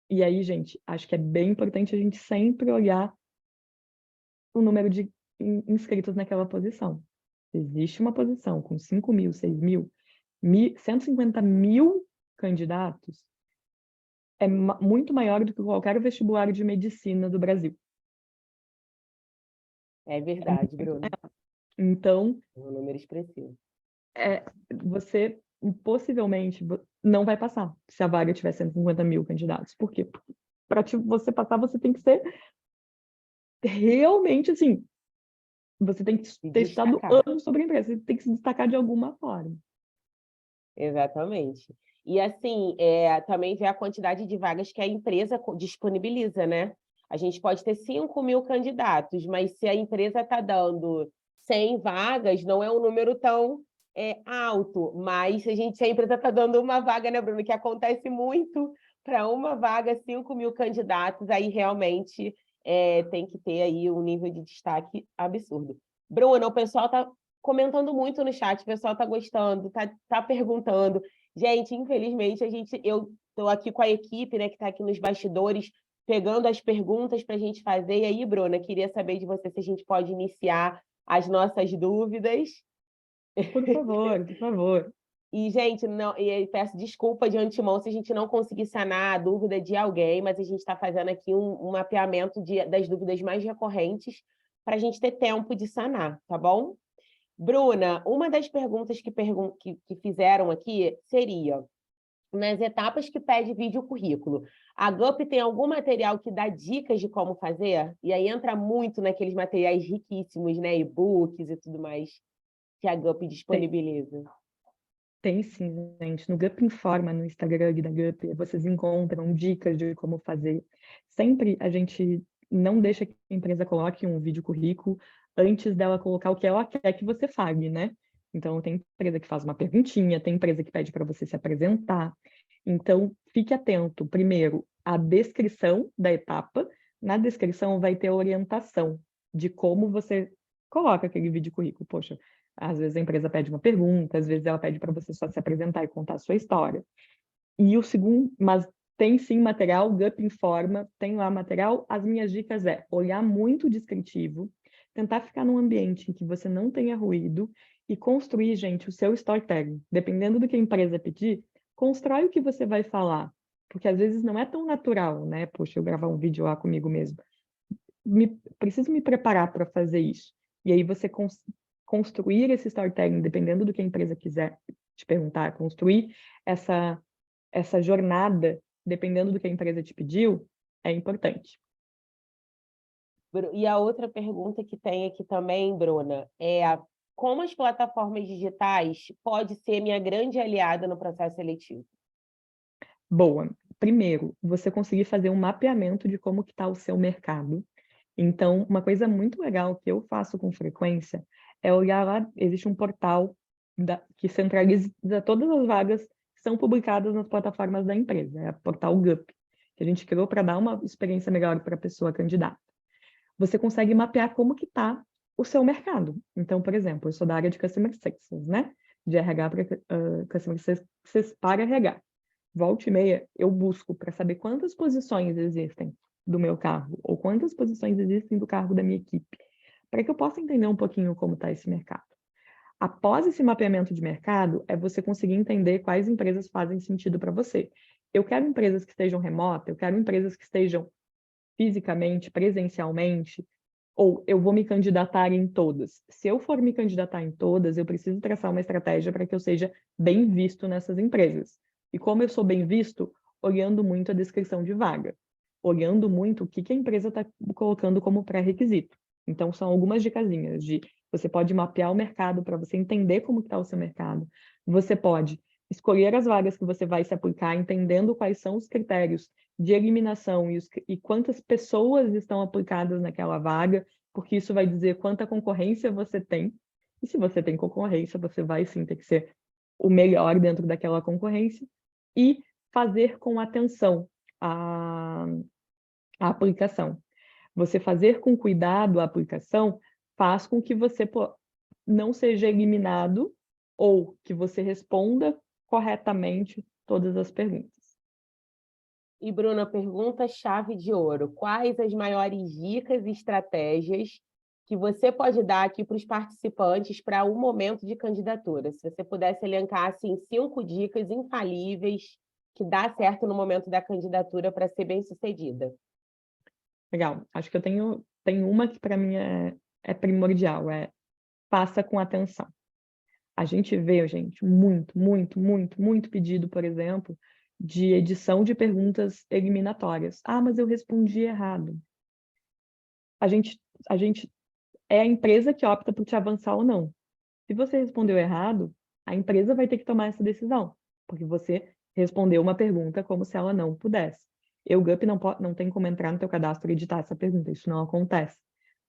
E aí, gente, acho que é bem importante a gente sempre olhar o número de inscritos naquela posição. Se existe uma posição com 5 mil, 6 mil, 150 mil candidatos, é muito maior do que qualquer vestibular de medicina do Brasil. É verdade, Bruno. Então, É um número expressivo. você possivelmente não vai passar se a vaga tiver 150 mil candidatos. Por quê? Para você passar, você tem que ser realmente assim. Você tem que ter estudado anos sobre a empresa, você tem que se destacar de alguma forma. Exatamente. E assim, também ver a quantidade de vagas que a empresa disponibiliza, né? A gente pode ter 5 mil candidatos, mas se a empresa está dando 100 vagas, não é um número tão alto. Mas se a empresa está dando uma vaga, né, Bruno? Que acontece muito para uma vaga, 5 mil candidatos, aí realmente tem que ter aí um nível de destaque absurdo. Bruna, o pessoal está comentando muito no chat, o pessoal está gostando, tá perguntando. Gente, infelizmente, eu estou aqui com a equipe, né, que está aqui nos bastidores, pegando as perguntas para a gente fazer. E aí, Bruna, queria saber de você se a gente pode iniciar as nossas dúvidas. Por favor, por favor. E, gente, peço desculpa de antemão se a gente não conseguir sanar a dúvida de alguém, mas a gente está fazendo aqui um mapeamento das dúvidas mais recorrentes para a gente ter tempo de sanar, tá bom? Bruna, uma das perguntas que fizeram aqui seria, nas etapas que pede vídeo currículo, a GUP tem algum material que dá dicas de como fazer? E aí entra muito naqueles materiais riquíssimos, né? E-books e tudo mais, que a GUP disponibiliza. Tem sim, gente. No GUP Informa, no Instagram da GUP, vocês encontram dicas de como fazer. Sempre a gente não deixa que a empresa coloque um vídeo currículo antes dela colocar o que ela quer que você fale, né? Então, tem empresa que faz uma perguntinha, tem empresa que pede para você se apresentar. Então, fique atento, primeiro, à descrição da etapa. Na descrição vai ter a orientação de como você coloca aquele vídeo currículo. Poxa, às vezes a empresa pede uma pergunta, às vezes ela pede para você só se apresentar e contar a sua história. E o segundo, mas tem sim material, o GUP informa, tem lá material. As minhas dicas é olhar muito descritivo, tentar ficar num ambiente em que você não tenha ruído e construir, gente, o seu storytelling. Dependendo do que a empresa pedir, constrói o que você vai falar, porque às vezes não é tão natural, né? Poxa, eu gravar um vídeo lá comigo mesmo. Preciso me preparar para fazer isso. E aí você construir esse storytelling, dependendo do que a empresa quiser te perguntar, construir essa jornada, dependendo do que a empresa te pediu, é importante. E a outra pergunta que tem aqui também, Bruna, é como as plataformas digitais pode ser minha grande aliada no processo seletivo? Boa. Primeiro, você conseguir fazer um mapeamento de como que está o seu mercado. Então, uma coisa muito legal que eu faço com frequência é olhar lá, existe um portal que centraliza todas as vagas que são publicadas nas plataformas da empresa, é o portal GUP, que a gente criou para dar uma experiência melhor para a pessoa candidata. Você consegue mapear como que está o seu mercado. Então, por exemplo, eu sou da área de Customer Success, né? De RH para Customer Success para RH. Volta e meia, eu busco para saber quantas posições existem do meu cargo ou quantas posições existem do cargo da minha equipe, para que eu possa entender um pouquinho como está esse mercado. Após esse mapeamento de mercado, é você conseguir entender quais empresas fazem sentido para você. Eu quero empresas que estejam remotas, eu quero empresas que estejam fisicamente, presencialmente, ou eu vou me candidatar em todas. Se eu for me candidatar em todas, eu preciso traçar uma estratégia para que eu seja bem visto nessas empresas. E como eu sou bem visto, olhando muito a descrição de vaga, olhando muito o que a empresa está colocando como pré-requisito. Então, são algumas dicasinhas de você pode mapear o mercado para você entender como está o seu mercado. Você pode escolher as vagas que você vai se aplicar, entendendo quais são os critérios de eliminação e quantas pessoas estão aplicadas naquela vaga, porque isso vai dizer quanta concorrência você tem. E se você tem concorrência, você vai sim ter que ser o melhor dentro daquela concorrência e fazer com atenção a aplicação. Você fazer com cuidado a aplicação faz com que você não seja eliminado ou que você responda corretamente todas as perguntas. E, Bruna, pergunta-chave de ouro. Quais as maiores dicas e estratégias que você pode dar aqui para os participantes para um momento de candidatura? Se você pudesse elencar assim, 5 dicas infalíveis que dá certo no momento da candidatura para ser bem-sucedida. Legal. Acho que eu tenho uma que para mim é primordial, faça com atenção. A gente vê, gente, muito pedido, por exemplo, de edição de perguntas eliminatórias. Ah, mas eu respondi errado. A gente é a empresa que opta por te avançar ou não. Se você respondeu errado, a empresa vai ter que tomar essa decisão, porque você respondeu uma pergunta como se ela não pudesse. Eu, GUP, não tem como entrar no teu cadastro e editar essa pergunta, isso não acontece.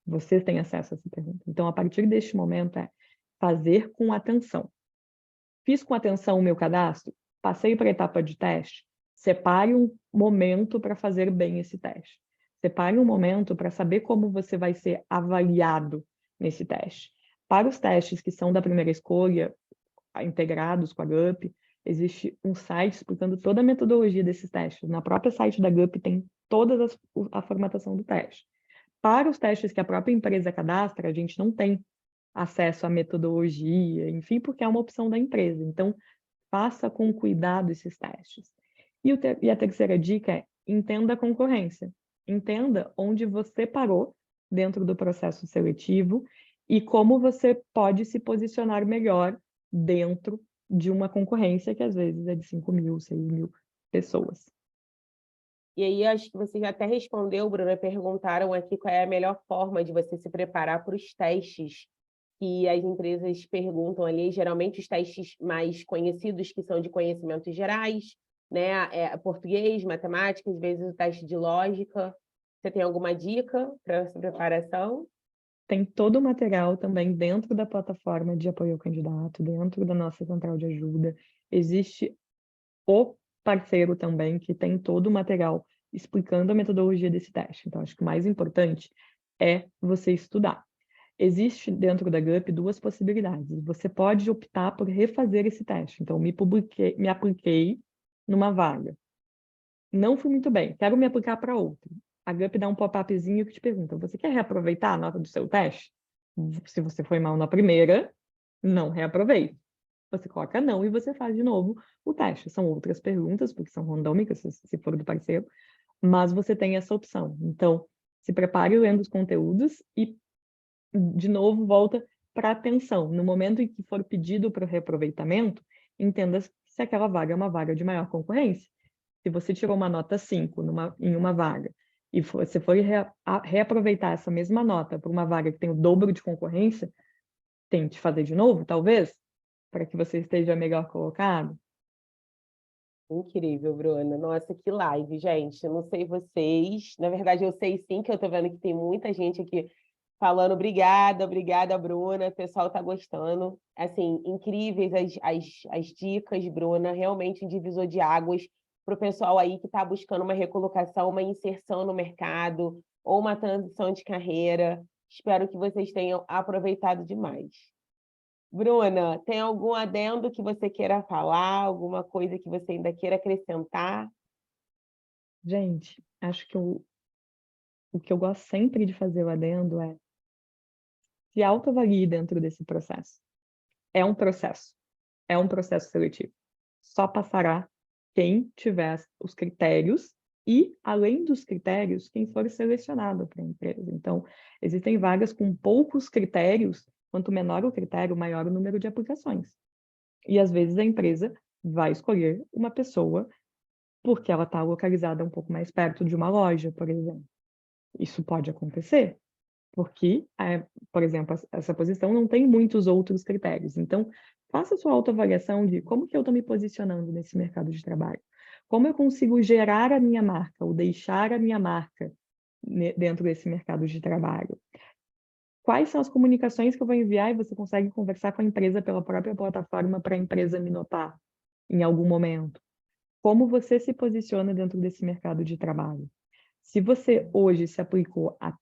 Você tem acesso a essa pergunta. Então, a partir deste momento, é fazer com atenção. Fiz com atenção o meu cadastro? Passei para a etapa de teste? Separe um momento para fazer bem esse teste. Separe um momento para saber como você vai ser avaliado nesse teste. Para os testes que são da primeira escolha, integrados com a GUP, existe um site explicando toda a metodologia desses testes. Na própria site da GUP tem toda a formatação do teste. Para os testes que a própria empresa cadastra, a gente não tem acesso à metodologia, enfim, porque é uma opção da empresa. Então, faça com cuidado esses testes. E a terceira dica é entenda a concorrência. Entenda onde você parou dentro do processo seletivo e como você pode se posicionar melhor dentro de uma concorrência que às vezes é de 5.000, 6.000 pessoas. E aí, acho que você já até respondeu, Bruna, perguntaram aqui qual é a melhor forma de você se preparar para os testes que as empresas perguntam ali, geralmente os testes mais conhecidos, que são de conhecimentos gerais, né? Português, matemática, às vezes o teste de lógica. Você tem alguma dica para essa preparação? Tem todo o material também dentro da plataforma de apoio ao candidato, dentro da nossa central de ajuda. Existe o parceiro também, que tem todo o material explicando a metodologia desse teste. Então, acho que o mais importante é você estudar. Existe dentro da GUP duas possibilidades. Você pode optar por refazer esse teste. Então, me apliquei numa vaga. Não fui muito bem, quero me aplicar para outra. A GUP dá um pop-upzinho que te pergunta: você quer reaproveitar a nota do seu teste? Se você foi mal na primeira, não reaproveite. Você coloca não e você faz de novo o teste. São outras perguntas, porque são randômicas, se for do parceiro, mas você tem essa opção. Então, se prepare lendo os conteúdos e, de novo, volta para a atenção. No momento em que for pedido para o reaproveitamento, entenda se aquela vaga é uma vaga de maior concorrência. Se você tirou uma nota 5 em uma vaga e você for reaproveitar essa mesma nota para uma vaga que tem o dobro de concorrência, tente fazer de novo, talvez, para que você esteja melhor colocado. Incrível, Bruna. Nossa, que live, gente. Eu não sei vocês. Na verdade, eu sei sim, que eu tô vendo que tem muita gente aqui falando obrigada, Bruna. O pessoal tá gostando. Assim, incríveis as dicas, Bruna. Realmente um divisor de águas para o pessoal aí que está buscando uma recolocação, uma inserção no mercado ou uma transição de carreira. Espero que vocês tenham aproveitado demais. Bruna, tem algum adendo que você queira falar? Alguma coisa que você ainda queira acrescentar? Gente, acho que o que eu gosto sempre de fazer lá dentro é se autoavalie dentro desse processo. É um processo seletivo. Só passará quem tiver os critérios e, além dos critérios, quem for selecionado para a empresa. Então, existem vagas com poucos critérios, quanto menor o critério, maior o número de aplicações. E, às vezes, a empresa vai escolher uma pessoa porque ela está localizada um pouco mais perto de uma loja, por exemplo. Isso pode acontecer, porque, por exemplo, essa posição não tem muitos outros critérios. Então, faça a sua autoavaliação de como que eu estou me posicionando nesse mercado de trabalho. Como eu consigo gerar a minha marca ou deixar a minha marca dentro desse mercado de trabalho. Quais são as comunicações que eu vou enviar e você consegue conversar com a empresa pela própria plataforma para a empresa me notar em algum momento. Como você se posiciona dentro desse mercado de trabalho. Se você hoje se aplicou a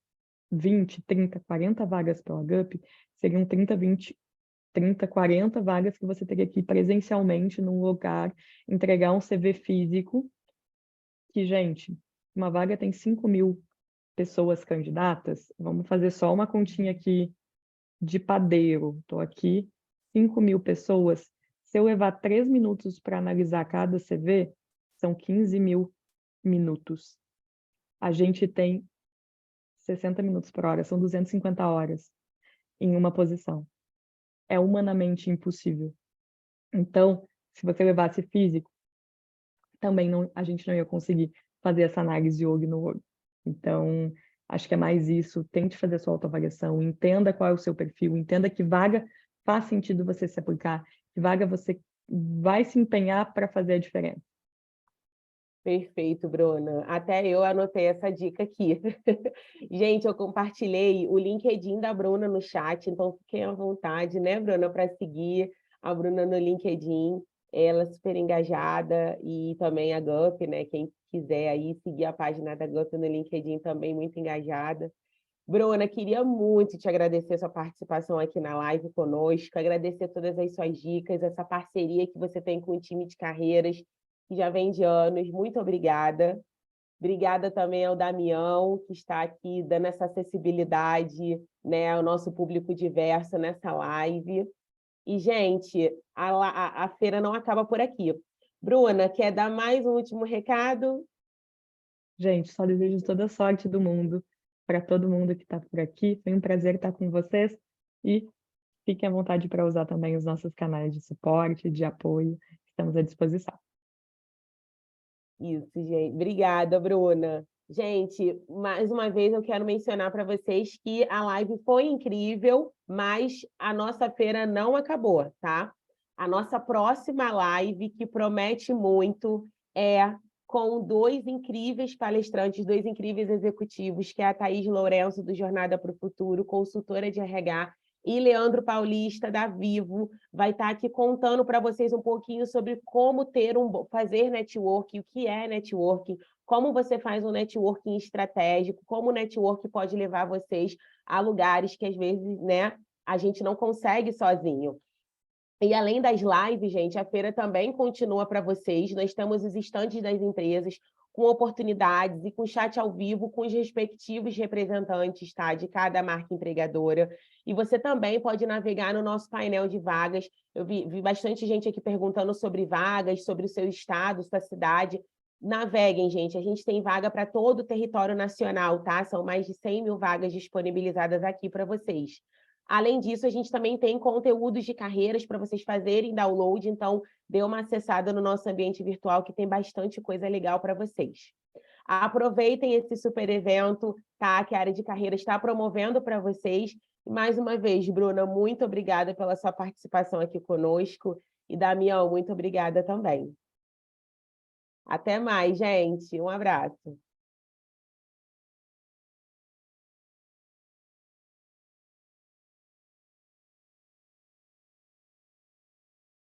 20, 30, 40 vagas pela GUP, seriam 30, 20, 30, 40 vagas que você teria que ir presencialmente num lugar, entregar um CV físico, que, gente, uma vaga tem 5.000 pessoas candidatas, vamos fazer só uma continha aqui de padeiro, estou aqui, 5.000 pessoas, se eu levar 3 minutos para analisar cada CV, são 15.000 minutos. A gente tem 60 minutos por hora, são 250 horas em uma posição. É humanamente impossível. Então, se você levasse físico, também a gente não ia conseguir fazer essa análise olho no olho. Então, acho que é mais isso. Tente fazer a sua autoavaliação, entenda qual é o seu perfil, entenda que vaga faz sentido você se aplicar, que vaga você vai se empenhar para fazer a diferença. Perfeito, Bruna. Até eu anotei essa dica aqui. Gente, eu compartilhei o LinkedIn da Bruna no chat, então fiquem à vontade, né, Bruna, para seguir a Bruna no LinkedIn. Ela é super engajada e também a GUP, né? Quem quiser aí seguir a página da GUP no LinkedIn também muito engajada. Bruna, queria muito te agradecer a sua participação aqui na live conosco, agradecer todas as suas dicas, essa parceria que você tem com o time de carreiras, que já vem de anos. Muito obrigada. Obrigada também ao Damião, que está aqui dando essa acessibilidade, né, ao nosso público diverso nessa live. E, gente, a feira não acaba por aqui. Bruna, quer dar mais um último recado? Gente, só desejo toda a sorte do mundo para todo mundo que está por aqui. Foi um prazer estar com vocês e fiquem à vontade para usar também os nossos canais de suporte, de apoio. Estamos à disposição. Isso, gente. Obrigada, Bruna. Gente, mais uma vez eu quero mencionar para vocês que a live foi incrível, mas a nossa feira não acabou, tá? A nossa próxima live, que promete muito, é com 2 incríveis palestrantes, 2 incríveis executivos, que é a Thaís Lourenço, do Jornada para o Futuro, consultora de RH, e Leandro Paulista, da Vivo, vai estar aqui contando para vocês um pouquinho sobre como fazer networking, o que é networking, como você faz um networking estratégico, como o networking pode levar vocês a lugares que, às vezes, né, a gente não consegue sozinho. E além das lives, gente, a feira também continua para vocês. Nós temos os estandes das empresas com oportunidades e com chat ao vivo com os respectivos representantes, tá, de cada marca empregadora. E você também pode navegar no nosso painel de vagas. Eu vi bastante gente aqui perguntando sobre vagas, sobre o seu estado, sua cidade. Naveguem, gente. A gente tem vaga para todo o território nacional, tá? São mais de 100 mil vagas disponibilizadas aqui para vocês. Além disso, a gente também tem conteúdos de carreiras para vocês fazerem download, então dê uma acessada no nosso ambiente virtual que tem bastante coisa legal para vocês. Aproveitem esse super evento, tá? Que a área de carreiras está promovendo para vocês. E mais uma vez, Bruna, muito obrigada pela sua participação aqui conosco. E Damião, muito obrigada também. Até mais, gente. Um abraço.